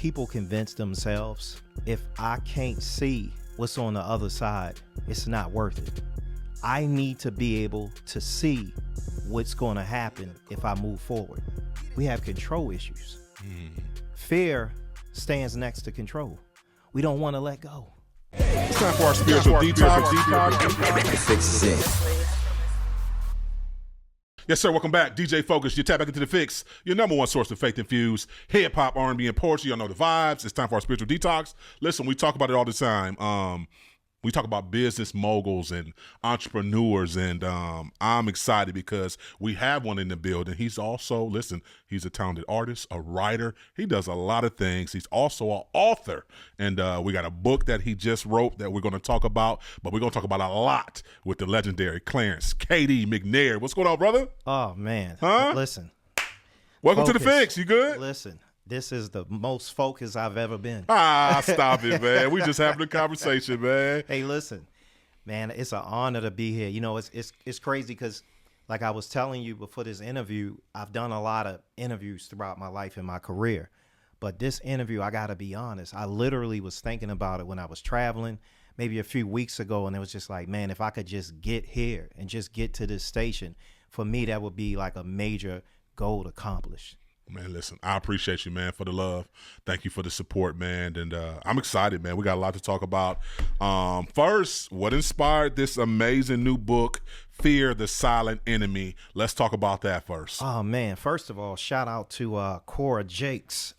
people convince themselves, if I can't see what's on the other side, it's not worth it. I need to be able to see what's going to happen if I move forward. We have control issues. Fear stands next to control. We don't want to let go. It's time for our spiritual detox. Fixx. Yes, sir. Welcome back. DJ Focus. You tap back into the Fixx, your number one source of faith-infused hip-hop, R&B, and poetry. Y'all know the vibes. It's time for our spiritual detox. Listen, we talk about it all the time. We talk about business moguls and entrepreneurs, and I'm excited because we have one in the building. He's also, he's a talented artist, a writer. He does a lot of things. He's also an author, and we got a book that he just wrote that we're going to talk about, but we're going to talk about a lot with the legendary Clarence, KD McNair. What's going on, brother? Oh, man. Huh? Listen. Welcome to the Fixx. You good? Listen. This is the most focused I've ever been. Stop it, man. We just having a conversation, man. Hey, listen, man, it's an honor to be here. You know, it's crazy because, like I was telling you before this interview, I've done a lot of interviews throughout my life and my career. But this interview, I got to be honest, I literally was thinking about it when I was traveling maybe a few weeks ago. And it was just like, man, if I could just get here and just get to this station, for me, that would be like a major goal accomplished. Man, listen, I appreciate you, man, for the love. Thank you for the support, man. And I'm excited, man. We got a lot to talk about. First, what inspired this amazing new book, Fear the Silent Enemy? Let's talk about that first. Oh, man. First of all, shout out to Cora Jakes,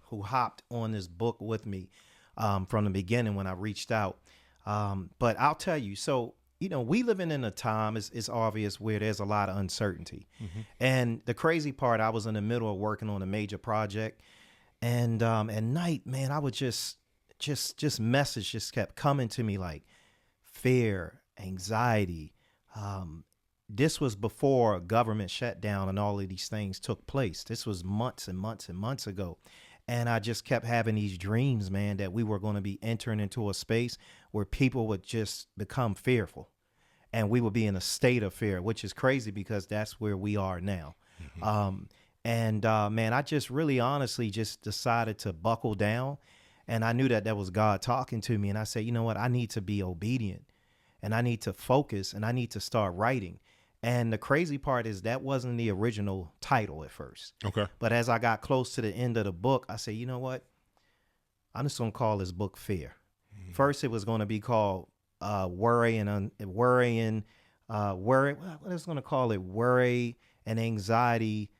who hopped on this book with me from the beginning when I reached out. But I'll tell you, so, you know, we living in a time, it's obvious, where there's a lot of uncertainty. And the crazy part, I was in the middle of working on a major project. And at night, man, I would just message just kept coming to me like fear, anxiety. This was before government shutdown and all of these things took place. This was months and months and months ago. And I just kept having these dreams, man, that we were going to be entering into a space where people would just become fearful and we would be in a state of fear, which is crazy because that's where we are now. Man, I just really honestly just decided to buckle down, and I knew that that was God talking to me. And I said, you know what, I need to be obedient and I need to focus and I need to start writing. And the crazy part is that wasn't the original title at first. Okay. But as I got close to the end of the book, I said, you know what? I'm just going to call this book Fear. First, it was going to be called Worry and Worry. What is going to call it? Worry and Anxiety,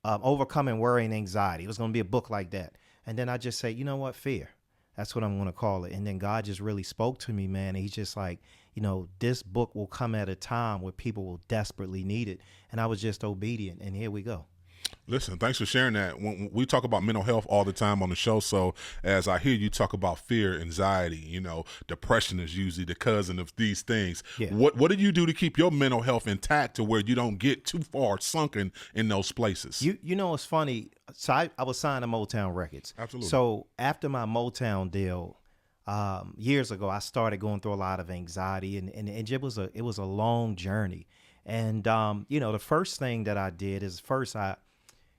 Overcoming Worry and Anxiety. It was going to be a book like that. And then I just say, you know what? Fear. That's what I'm going to call it. And then God just really spoke to me, man. And he's just like, you know, this book will come at a time where people will desperately need it. And I was just obedient. And here we go. Listen, thanks for sharing that. When we talk about mental health all the time on the show, so as I hear you talk about fear, anxiety, you know, depression is usually the cousin of these things. Yeah. What do you do to keep your mental health intact to where you don't get too far sunken in those places? You know, it's funny. So I was signed to Motown Records. Absolutely. So after my Motown deal years ago, I started going through a lot of anxiety, and it was a long journey. And you know, the first thing that I did is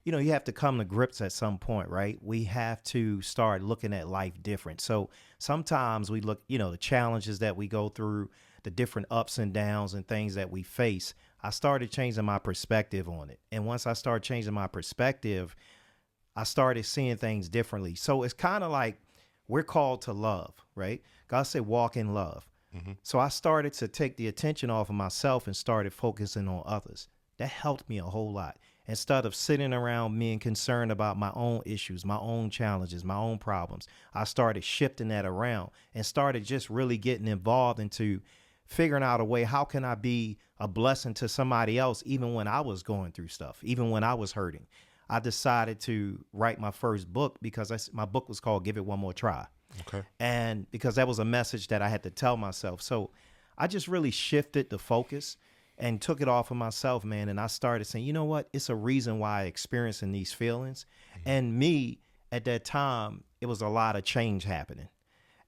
you know, you have to come to grips at some point, right? We have to start looking at life different. So sometimes we look, you know, the challenges that we go through, the different ups and downs and things that we face. I started changing my perspective on it. And once I started changing my perspective, I started seeing things differently. So it's kind of like we're called to love, right? God said, walk in love. So I started to take the attention off of myself and started focusing on others. That helped me a whole lot. Instead of sitting around being concerned about my own issues, my own challenges, my own problems, I started shifting that around and started just really getting involved into figuring out a way, how can I be a blessing to somebody else even when I was going through stuff, even when I was hurting. I decided to write my first book because my book was called Give It One More Try. Okay. And because that was a message that I had to tell myself. So I just really shifted the focus and took it off of myself, man. And I started saying, you know what? It's a reason why I'm experiencing these feelings. And me, at that time, it was a lot of change happening.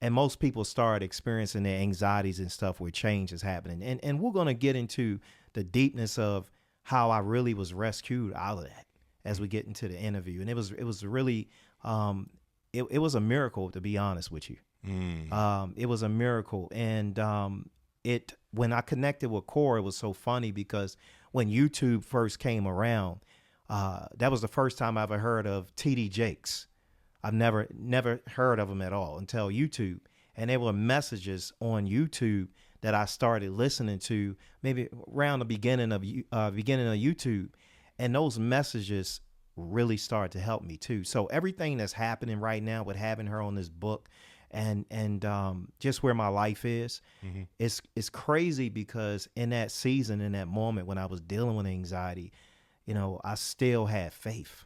And most people start experiencing their anxieties and stuff where change is happening. And we're going to get into the deepness of how I really was rescued out of that as we get into the interview. And it was really it was a miracle, to be honest with you. It was a miracle. And when I connected with Core, it was so funny because when YouTube first came around, that was the first time I ever heard of TD Jakes. I've never heard of him at all until YouTube. And there were messages on YouTube that I started listening to maybe around the beginning of YouTube. And those messages really started to help me too. So everything that's happening right now with having her on this book and just where my life is, it's crazy because in that season, in that moment when I was dealing with anxiety, you know, I still had faith.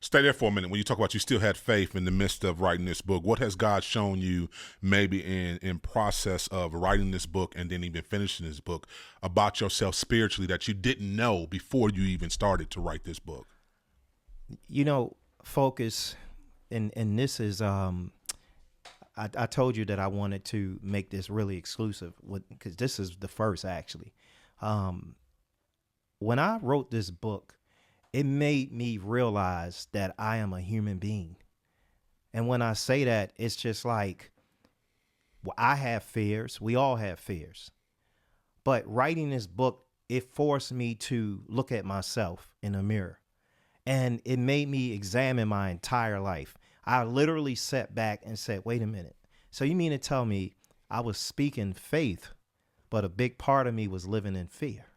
Stay there for a minute. When you talk about you still had faith in the midst of writing this book, what has God shown you maybe in process of writing this book and then even finishing this book about yourself spiritually that you didn't know before you even started to write this book? You know, focus, and this is, I told you that I wanted to make this really exclusive because this is the first actually. When I wrote this book, it made me realize that I am a human being. And when I say that, it's just like, well, I have fears. We all have fears. But writing this book, it forced me to look at myself in a mirror. And it made me examine my entire life. I literally sat back and said, wait a minute. So you mean to tell me I was speaking faith, but a big part of me was living in fear?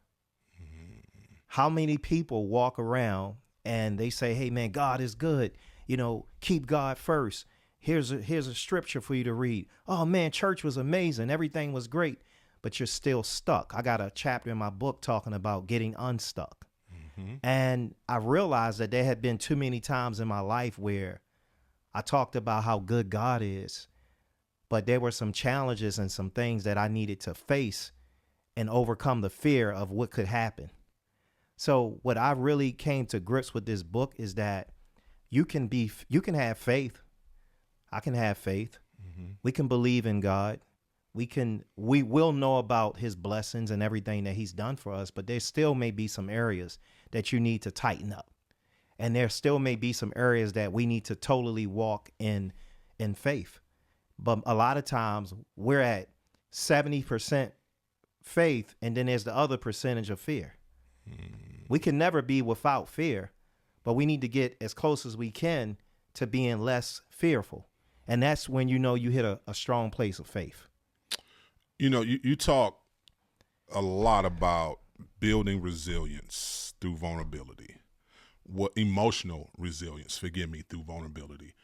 How many people walk around and they say, hey, man, God is good. You know, keep God first. Here's a scripture for you to read. Oh, man, church was amazing. Everything was great. But you're still stuck. I got a chapter in my book talking about getting unstuck. And I realized that there had been too many times in my life where I talked about how good God is. But there were some challenges and some things that I needed to face and overcome the fear of what could happen. So what I really came to grips with this book is that you can have faith. I can have faith. We can believe in God. We will know about his blessings and everything that he's done for us, but there still may be some areas that you need to tighten up. And there still may be some areas that we need to totally walk in faith. But a lot of times we're at 70% faith, and then there's the other percentage of fear. We can never be without fear, but we need to get as close as we can to being less fearful. And that's when you know you hit a strong place of faith. You know, you talk a lot about building resilience through vulnerability. What emotional resilience, forgive me, through vulnerability.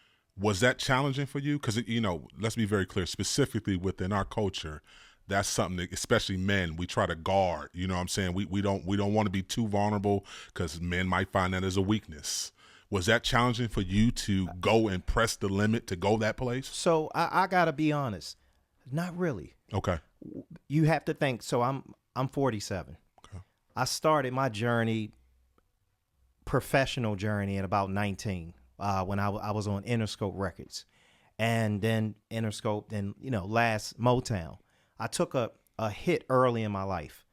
Was that challenging for you? Because, you know, let's be very clear, specifically within our culture, that's something that, especially men, we try to guard. You know what I'm saying? We don't want to be too vulnerable because men might find that as a weakness. Was that challenging for you to go and press the limit to go that place? So I gotta be honest, not really. Okay. You have to think. So I'm 47. Okay. I started my professional journey at about 19 when I was on Interscope Records, and then Interscope, then last Motown. I took a hit early in my life.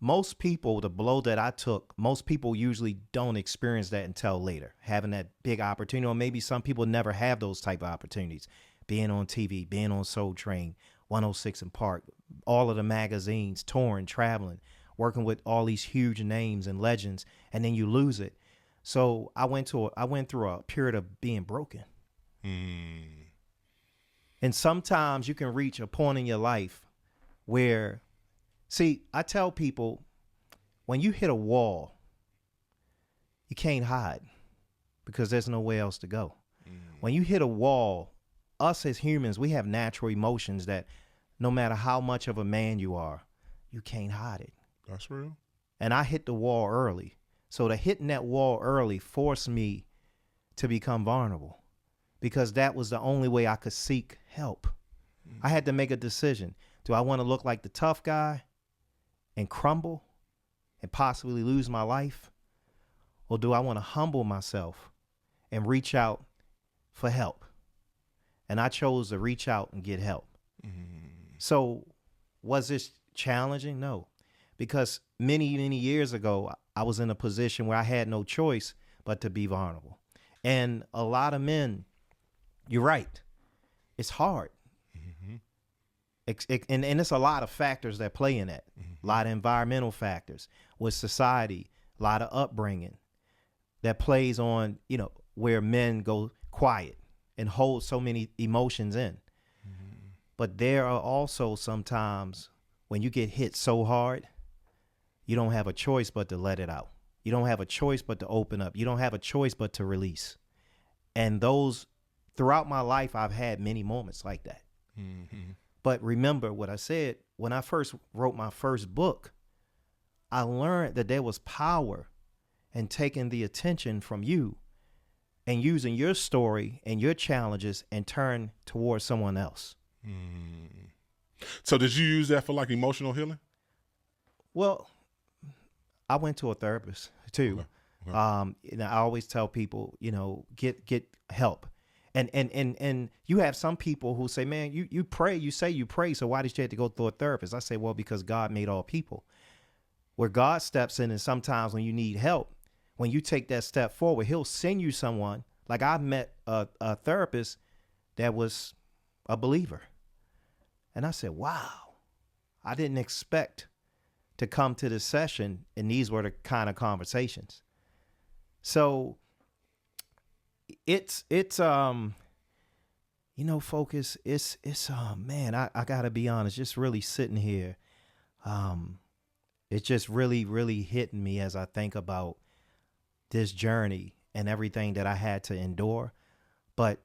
Most people, the blow that I took, most people usually don't experience that until later, having that big opportunity, or maybe some people never have those type of opportunities, being on TV, being on Soul Train, 106 in Park, all of the magazines, touring, traveling, working with all these huge names and legends, and then you lose it. So I went through a period of being broken. And sometimes you can reach a point in your life where, see, I tell people, when you hit a wall, you can't hide because there's nowhere else to go. When you hit a wall, us as humans, we have natural emotions that no matter how much of a man you are, you can't hide it. That's real. And I hit the wall early. So the hitting that wall early forced me to become vulnerable because that was the only way I could seek help. I had to make a decision. Do I want to look like the tough guy and crumble and possibly lose my life? Or do I want to humble myself and reach out for help? And I chose to reach out and get help. So was this challenging? No, because many, many years ago, I was in a position where I had no choice but to be vulnerable. And a lot of men, you're right, it's hard. And it's a lot of factors that play in that. A lot of environmental factors with society, a lot of upbringing that plays on, where men go quiet and hold so many emotions in. But there are also sometimes when you get hit so hard, you don't have a choice but to let it out. You don't have a choice but to open up. You don't have a choice but to release. And throughout my life, I've had many moments like that. But remember what I said, when I first wrote my first book, I learned that there was power in taking the attention from you and using your story and your challenges and turn towards someone else. So did you use that for like emotional healing? Well, I went to a therapist too. Okay. And I always tell people, get help. And you have some people who say, man, you pray, you say you pray, so why did you have to go through a therapist? I say, well, because God made all people. Where God steps in, and sometimes when you need help, when you take that step forward, he'll send you someone. Like I met a therapist that was a believer. And I said, wow, I didn't expect to come to this session, and these were the kind of conversations. So it's Focus, it's man, I gotta be honest, just really sitting here, it's just really hitting me as I think about this journey and everything that I had to endure. But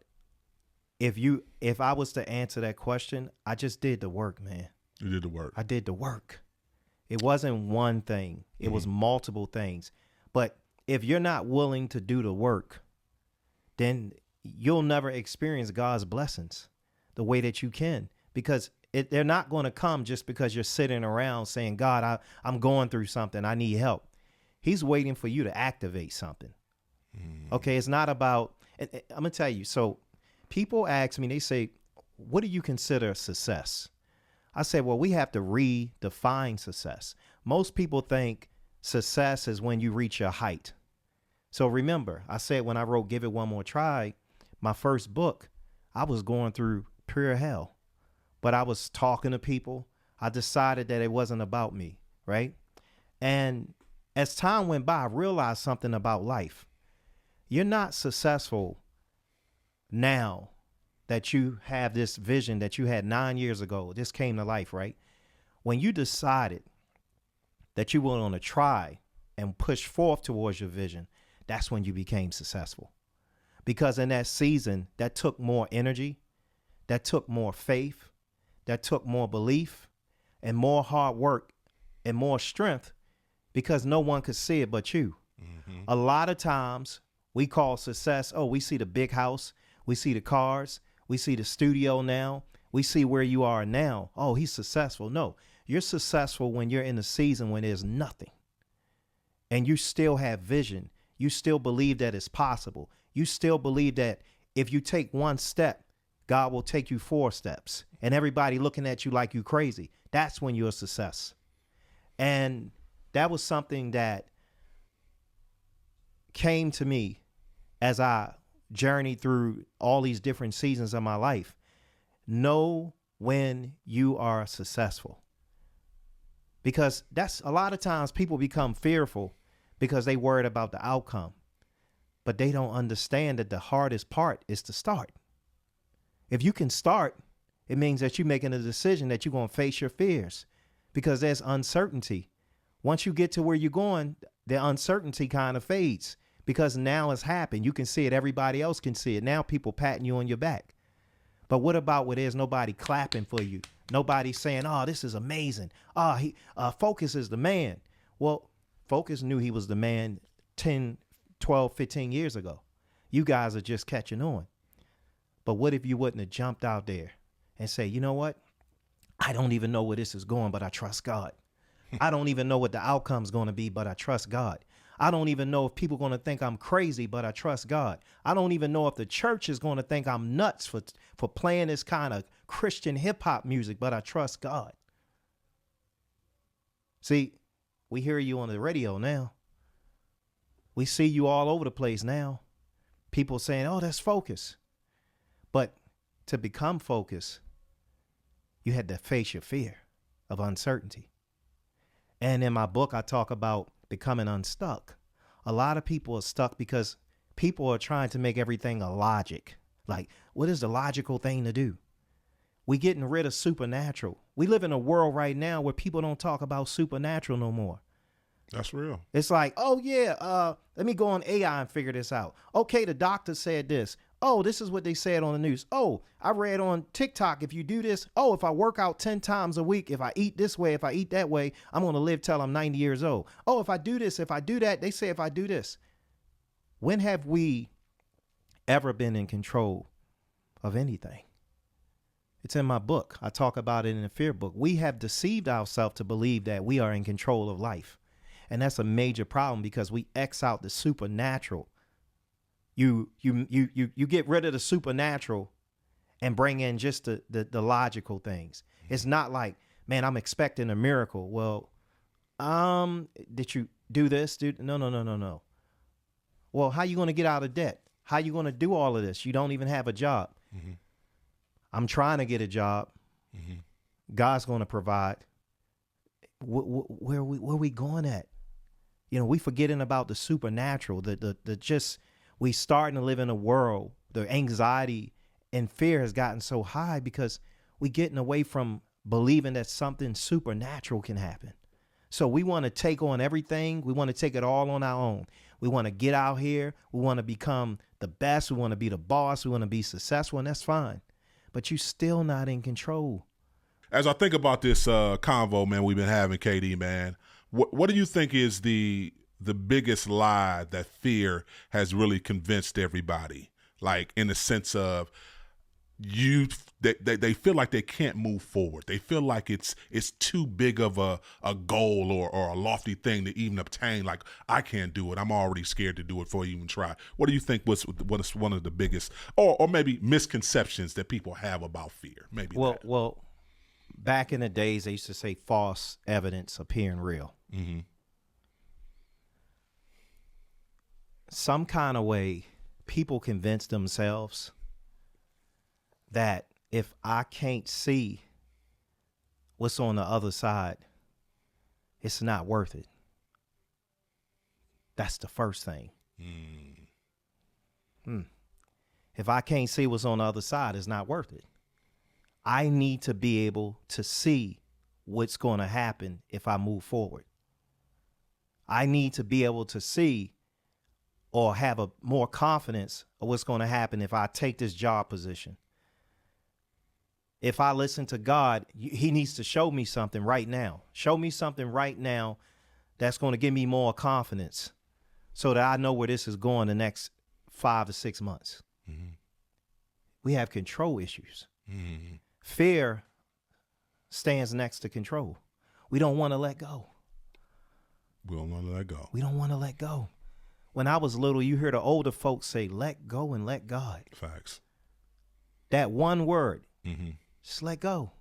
if I was to answer that question, I just did the work, man. You did the work. I did the work. It wasn't one thing. It was multiple things. But if you're not willing to do the work, then you'll never experience God's blessings the way that you can, because they're not going to come just because you're sitting around saying, God, I'm going through something. I need help. He's waiting for you to activate something. Okay. It's not about, I'm going to tell you. So people ask me, they say, what do you consider success? I say, well, we have to redefine success. Most people think success is when you reach your height. So remember, I said when I wrote Give It One More Try, my first book, I was going through pure hell, but I was talking to people. I decided that it wasn't about me, right? And as time went by, I realized something about life. You're not successful now that you have this vision that you had 9 years ago. This came to life, right? When you decided that you were going to try and push forth towards your vision, that's when you became successful. Because in that season, that took more energy, that took more faith, that took more belief and more hard work and more strength, because no one could see it but you. A lot of times we call success, we see the big house, we see the cars, we see the studio now, we see where you are now. Oh, he's successful. No, you're successful when you're in a season when there's nothing and you still have vision. You still believe that it's possible. You still believe that if you take one step, God will take you 4 steps, and everybody looking at you like you crazy. That's when you're a success. And that was something that came to me as I journeyed through all these different seasons of my life. Know when you are successful, because that's a lot of times people become fearful because they worried about the outcome, but they don't understand that the hardest part is to start. If you can start, it means that you're making a decision that you're going to face your fears, because there's uncertainty. Once you get to where you're going, the uncertainty kind of fades, because now it's happened. You can see it. Everybody else can see it. Now people patting you on your back. But what about where there's nobody clapping for you? Nobody saying, oh, this is amazing. Focus is the man. Well, Focus knew he was the man 10, 12, 15 years ago. You guys are just catching on. But what if you wouldn't have jumped out there and say, you know what? I don't even know where this is going, but I trust God. I don't even know what the outcome's going to be, but I trust God. I don't even know if people are going to think I'm crazy, but I trust God. I don't even know if the church is going to think I'm nuts for playing this kind of Christian hip hop music, but I trust God. See, we hear you on the radio now. We see you all over the place now. people saying, oh, that's focus. But to become focused, you had to face your fear of uncertainty. And in my book, I talk about becoming unstuck. A lot of people are stuck because people are trying to make everything a logic. Like, what is the logical thing to do? We getting rid of supernatural. We live in a world right now where people don't talk about supernatural no more. That's real. It's like, oh yeah, let me go on AI and figure this out. Okay, the doctor said this. Oh, this is what they said on the news. Oh, I read on TikTok, if you do this, oh, if I work out 10 times a week, if I eat this way, if I eat that way, I'm going to live till I'm 90 years old. Oh, if I do this, if I do that, they say if I do this. When have we ever been in control of anything? It's in my book. I talk about it in the fear book. We have deceived ourselves to believe that we are in control of life. And that's a major problem because we X out the supernatural. You get rid of the supernatural and bring in just the logical things. It's not like, man, I'm expecting a miracle. Well, did you do this? No. Well, how you going to get out of debt? How you going to do all of this? You don't even have a job. Mm-hmm. I'm trying to get a job. Mm-hmm. God's going to provide. Where are we going at? You know, we forgetting about the supernatural, the just, we starting to live in a world, the anxiety and fear has gotten so high because we getting away from believing that something supernatural can happen. So we want to take on everything. We want to take it all on our own. We want to get out here. We want to become the best. We want to be the boss. We want to be successful, and that's fine. But you still not in control. As I think about this convo, man, we've been having, KD, man, what do you think is the biggest lie that fear has really convinced everybody? Like, in the sense of they feel like they can't move forward. They feel like it's too big of a goal or a lofty thing to even obtain. Like, I can't do it. I'm already scared to do it before I even try. What do you think was one of the biggest or maybe misconceptions that people have about fear? Maybe. Well, back in the days, they used to say false evidence appearing real. Mm-hmm. Some kind of way, people convince themselves that if I can't see what's on the other side, it's not worth it. That's the first thing. If I can't see what's on the other side, it's not worth it. I need to be able to see what's going to happen if I move forward. I need to be able to see or have a more confidence of what's going to happen if I take this job position. If I listen to God, he needs to show me something right now. Show me something right now that's going to give me more confidence so that I know where this is going the next 5 to 6 months. Mm-hmm. We have control issues. Mm-hmm. Fear stands next to control. We don't want to let go. We don't want to let go. We don't want to let go. When I was little, you hear the older folks say, let go and let God. Facts. That one word. Mm-hmm. Just let go.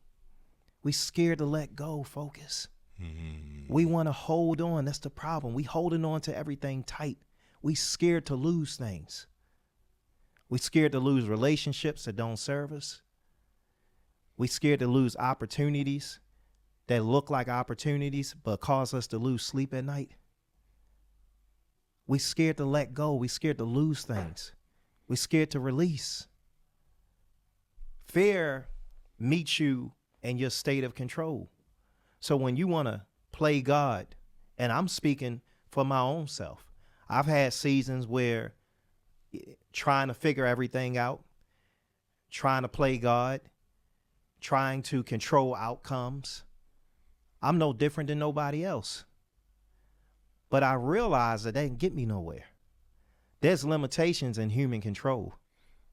We scared to let go, focus. Mm-hmm. We want to hold on. That's the problem. We holding on to everything tight. We scared to lose things. We scared to lose relationships that don't serve us. We scared to lose opportunities that look like opportunities but cause us to lose sleep at night. We scared to let go. We scared to lose things. We scared to release. Fear meets you in your state of control. So when you want to play God, and I'm speaking for my own self, I've had seasons where trying to figure everything out, trying to play God, trying to control outcomes. I'm no different than nobody else. But I realize that didn't get me nowhere. There's limitations in human control.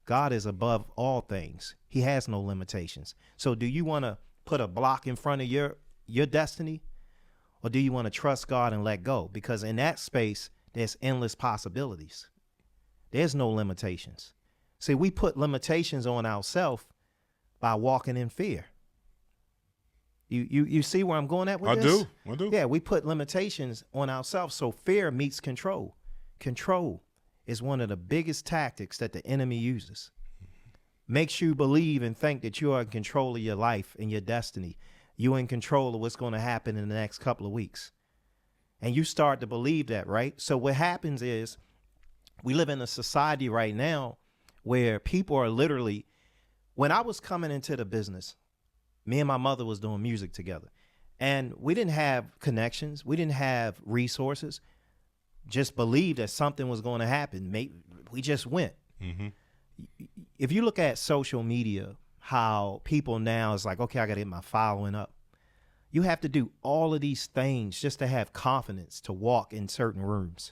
God is above all things. He has no limitations. So do you want to put a block in front of your destiny? Or do you want to trust God and let go? Because in that space, there's endless possibilities. There's no limitations. See, we put limitations on ourselves by walking in fear. You see where I'm going at with this? I do. Yeah, we put limitations on ourselves. So fear meets control. Control. is one of the biggest tactics that the enemy uses. Makes you believe and think that you are in control of your life and your destiny. You're in control of what's going to happen in the next couple of weeks. And you start to believe that, right? So what happens is we live in a society right now where people are literally, when I was coming into the business, me and my mother was doing music together. And we didn't have connections. We didn't have resources. Just believed that something was going to happen. We just went. Mm-hmm. If you look at social media, how people now is like, okay, I got to get my following up. You have to do all of these things just to have confidence to walk in certain rooms.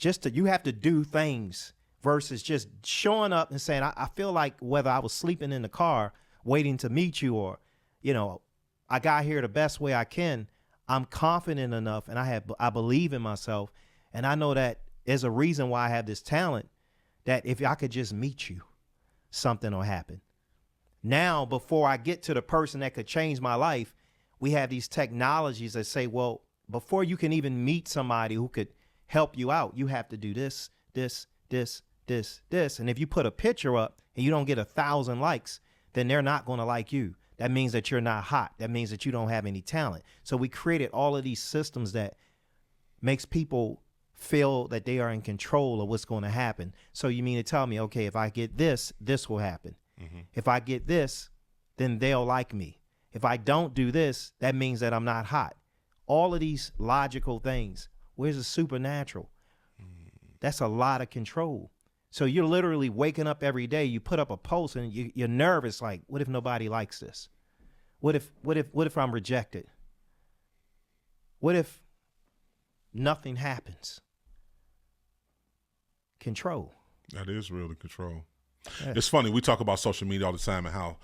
You have to do things versus just showing up and saying, I feel like whether I was sleeping in the car waiting to meet you or, I got here the best way I can. I'm confident enough and I believe in myself. And I know that there's a reason why I have this talent, that if I could just meet you, something will happen. Now, before I get to the person that could change my life, we have these technologies that say, well, before you can even meet somebody who could help you out, you have to do this, this, this, this, this. And if you put a picture up and you don't get 1,000 likes, then they're not going to like you. That means that you're not hot. That means that you don't have any talent. So we created all of these systems that makes people feel that they are in control of what's going to happen. So you mean to tell me, okay, if I get this, this will happen. Mm-hmm. If I get this, then they'll like me. If I don't do this, that means that I'm not hot. All of these logical things. Where's the supernatural? That's a lot of control. So you're literally waking up every day, you put up a post and you're nervous, like, what if nobody likes this? What if I'm rejected? What if nothing happens? Control. That is really control. Yeah. It's funny, we talk about social media all the time and how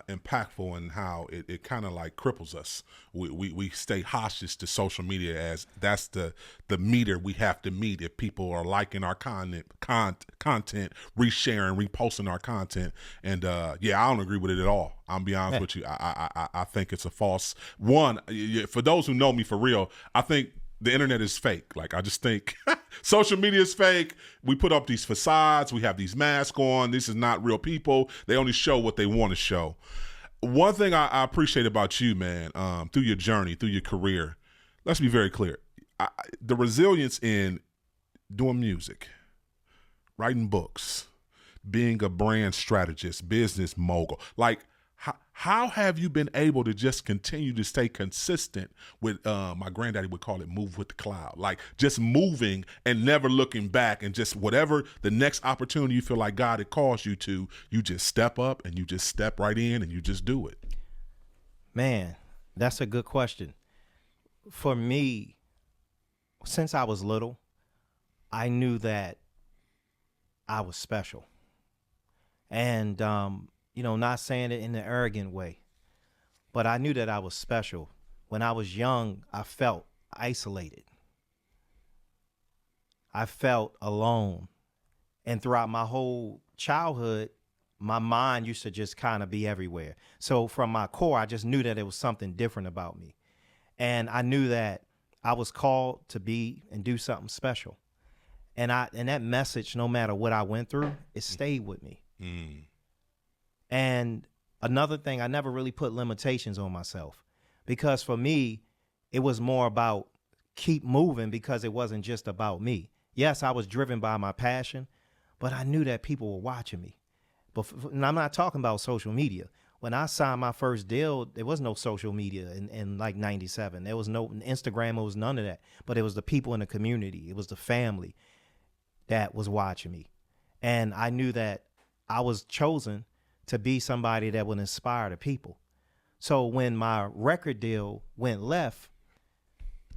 impactful and how it kind of like cripples us. We stay hostage to social media as that's the meter we have to meet if people are liking our content, resharing, reposting our content. And I don't agree with it at all. I'm be honest with you. I think it's a false one. For those who know me for real, I think the internet is fake. Like, I just think social media is fake. We put up these facades. We have these masks on. This is not real people. They only show what they want to show. One thing I appreciate about you, man, through your journey, through your career, let's be very clear. The resilience in doing music, writing books, being a brand strategist, business mogul, like, how have you been able to just continue to stay consistent with, my granddaddy would call it move with the cloud, like just moving and never looking back, and just whatever the next opportunity you feel like God had calls you to, you just step up and you just step right in and you just do it? Man, that's a good question. For me, since I was little, I knew that I was special. And, not saying it in an arrogant way, but I knew that I was special. When I was young, I felt isolated. I felt alone. And throughout my whole childhood, my mind used to just kind of be everywhere. So from my core, I just knew that there was something different about me. And I knew that I was called to be and do something special. And that message, no matter what I went through, it stayed with me. Mm. And another thing, I never really put limitations on myself, because for me, it was more about keep moving, because it wasn't just about me. Yes, I was driven by my passion, but I knew that people were watching me. And I'm not talking about social media. When I signed my first deal, there was no social media in like 97. There was no Instagram, there was none of that. But it was the people in the community. It was the family that was watching me. And I knew that I was chosen to be somebody that would inspire the people. So when my record deal went left,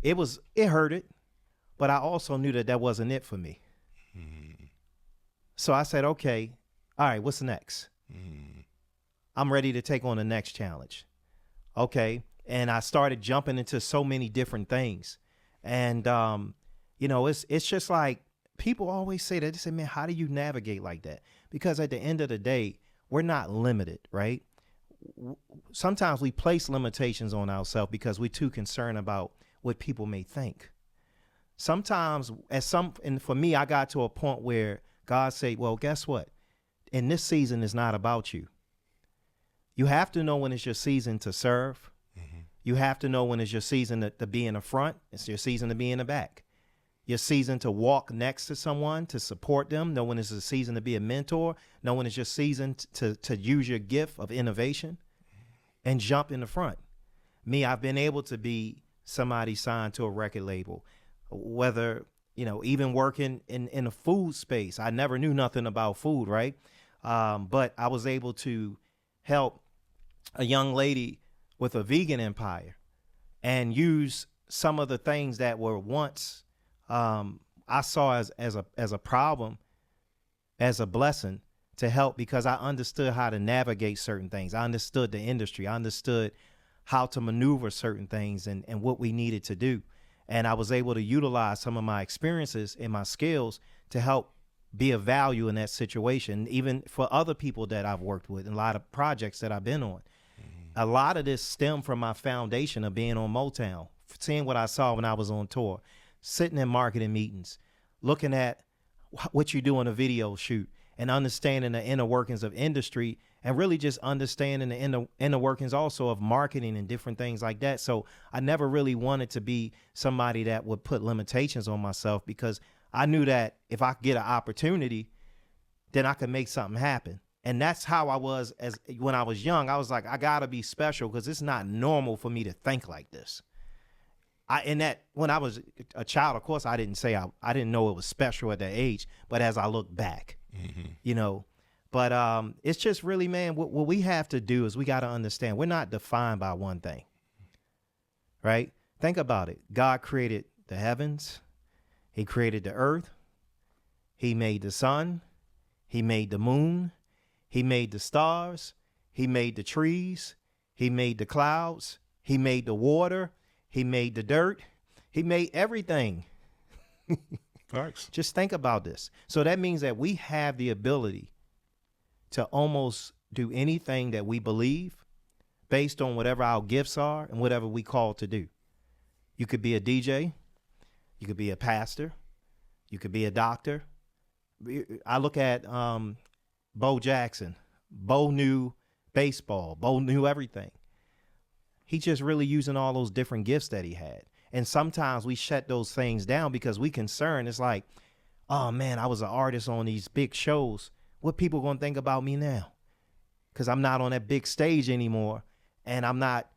it hurted, but I also knew that wasn't it for me. Mm. So I said, okay, all right, what's next? Mm. I'm ready to take on the next challenge. Okay. And I started jumping into so many different things. And, it's just like, people always say that. They say, man, how do you navigate like that? Because at the end of the day, we're not limited, right? Sometimes we place limitations on ourselves because we're too concerned about what people may think. sometimes and for me, I got to a point where God said, well, guess what? In this season is not about you. You have to know when it's your season to serve. You have to know when it's your season to be in the front. It's your season to be in the back. Your season to walk next to someone, to support them. Know when it's a season to be a mentor. Know when it's your season to use your gift of innovation and jump in the front. Me, I've been able to be somebody signed to a record label, whether, even working in a food space. I never knew nothing about food, right? But I was able to help a young lady with a vegan empire and use some of the things that were once I saw as a problem, as a blessing to help, because I understood how to navigate certain things. I understood the industry. I understood how to maneuver certain things and what we needed to do. And I was able to utilize some of my experiences and my skills to help be of value in that situation, even for other people that I've worked with and a lot of projects that I've been on. A lot of this stemmed from my foundation of being on Motown, seeing what I saw when I was on tour, sitting in marketing meetings, looking at what you do in a video shoot and understanding the inner workings of industry and really just understanding the inner workings also of marketing and different things like that. So I never really wanted to be somebody that would put limitations on myself, because I knew that if I get an opportunity, then I could make something happen. And that's how I was when I was young. I was like, I gotta be special, because it's not normal for me to think like this. When I was a child, of course, I didn't know it was special at that age. But as I look back, but it's just really, man, what we have to do is we got to understand we're not defined by one thing, right? Think about it. God created the heavens. He created the earth. He made the sun. He made the moon. He made the stars. He made the trees. He made the clouds. He made the water. He made the dirt. He made everything. Thanks. Just think about this. So that means that we have the ability to almost do anything that we believe based on whatever our gifts are and whatever we call to do. You could be a DJ. You could be a pastor. You could be a doctor. I look at Bo Jackson. Bo knew baseball. Bo knew everything. He just really using all those different gifts that he had. And sometimes we shut those things down because we concerned. It's like, oh man, I was an artist on these big shows. What people gonna think about me now? Because I'm not on that big stage anymore, and I'm not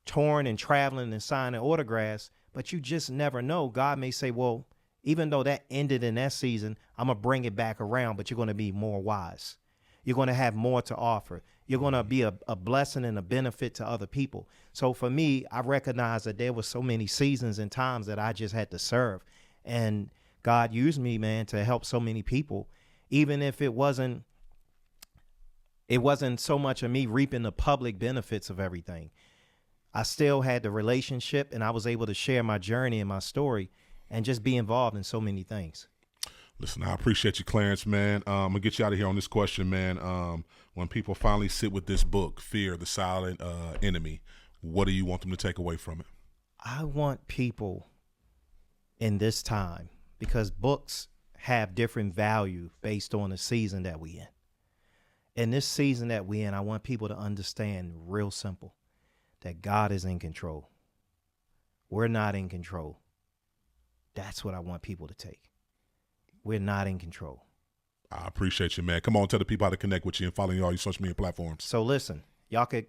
touring and traveling and signing autographs. But you just never know. God may say, well, even though that ended in that season, I'm gonna bring it back around, but you're gonna be more wise. You're gonna have more to offer. You're gonna be a blessing and a benefit to other people. So for me, I recognize that there were so many seasons and times that I just had to serve. And God used me, man, to help so many people. Even if it wasn't so much of me reaping the public benefits of everything. I still had the relationship, and I was able to share my journey and my story and just be involved in so many things. Listen, I appreciate you, Clarence, man. I'm going to get you out of here on this question, man. When people finally sit with this book, Fear, the Silent Enemy, what do you want them to take away from it? I want people in this time, because books have different value based on the season that we in. In this season that we in, I want people to understand real simple that God is in control. We're not in control. That's what I want people to take. We're not in control. I appreciate you, man. Come on, tell the people how to connect with you and follow you on all your social media platforms. So listen, y'all could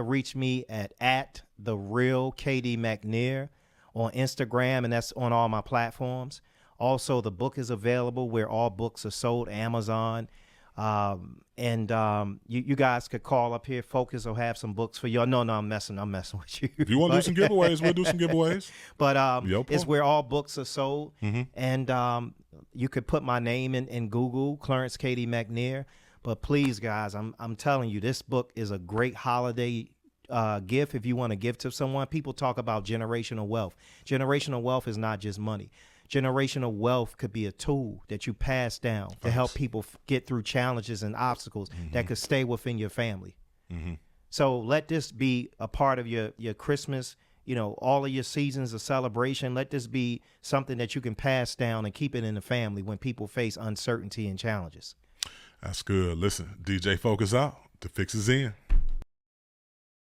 reach me at the real KD McNair on Instagram, and that's on all my platforms. Also, the book is available where all books are sold, Amazon. You guys could call up here. Focus will have some books for y'all. No, I'm messing with you. If you want to do some giveaways, we'll do some giveaways. But it's where all books are sold. Mm-hmm. And you could put my name in Google, Clarence KD McNair. But please, guys, I'm telling you, this book is a great holiday gift if you want to give to someone. People talk about generational wealth. Generational wealth is not just money. Generational wealth could be a tool that you pass down to help people get through challenges and obstacles that could stay within your family. So let this be a part of your Christmas, all of your seasons of celebration. Let this be something that you can pass down and keep it in the family when people face uncertainty and challenges. That's good. Listen, DJ Focus out. The Fixx is in.